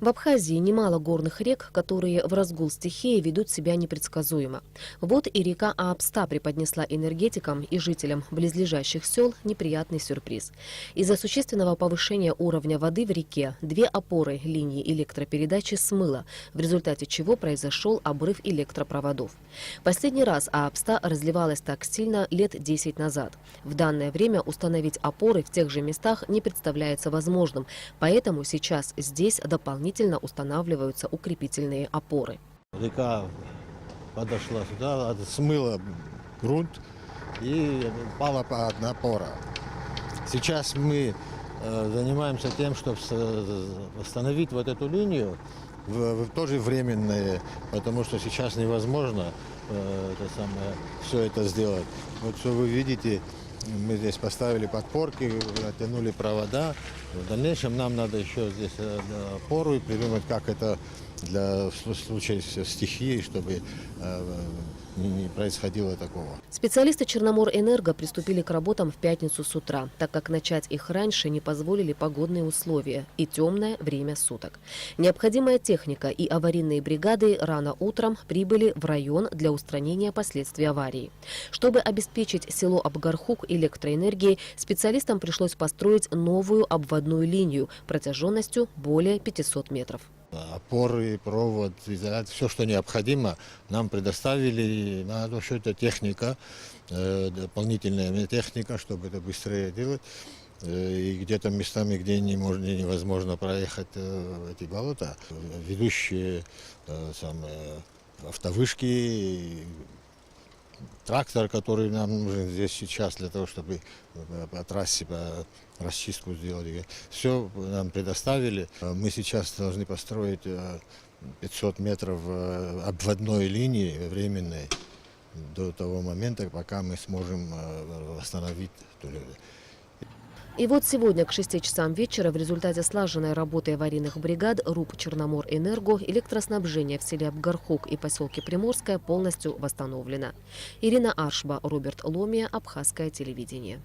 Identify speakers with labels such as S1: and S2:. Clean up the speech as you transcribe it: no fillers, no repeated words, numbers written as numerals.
S1: В Абхазии немало горных рек, которые в разгул стихии ведут себя непредсказуемо. Вот и река Аапста преподнесла энергетикам и жителям близлежащих сел неприятный сюрприз. Из-за существенного повышения уровня воды в реке две опоры линии электропередачи смыло, в результате чего произошел обрыв электропроводов. Последний раз Аапста разливалась так сильно лет 10 назад. В данное время установить опоры в тех же местах не представляется возможным, поэтому сейчас здесь дополнительно устанавливаются укрепительные опоры.
S2: Река подошла сюда, смыла грунт и упала одна опора. Сейчас мы занимаемся тем, чтобы восстановить вот эту линию, тоже временные, потому что сейчас невозможно все это сделать. Вот что вы видите, мы здесь поставили подпорки, оттянули провода. В дальнейшем нам надо еще здесь опору и придумать, как это для случая стихии, чтобы не происходило такого.
S1: Специалисты Черноморэнерго приступили к работам в пятницу с утра, так как начать их раньше не позволили погодные условия и темное время суток. Необходимая техника и аварийные бригады рано утром прибыли в район для устранения последствий аварии. Чтобы обеспечить село Абгархук электроэнергией, специалистам пришлось построить новую обводную линию протяженностью более 500 метров.
S2: Опоры, провод, все, что необходимо, нам предоставили. Надо, что это техника, дополнительная техника, чтобы это быстрее делать. И где-то местами, где невозможно проехать эти болота, ведущие автовышки, трактор, который нам нужен здесь сейчас для того, чтобы по трассе расчистку сделать. Все нам предоставили. Мы сейчас должны построить 500 метров обводной линии временной до того момента, пока мы сможем восстановить.
S1: И вот сегодня к 6 часам вечера в результате слаженной работы аварийных бригад РУП Черноморэнерго электроснабжение в селе Абгархук и поселке Приморское полностью восстановлено. Ирина Аршба, Роберт Ломия, Абхазское телевидение.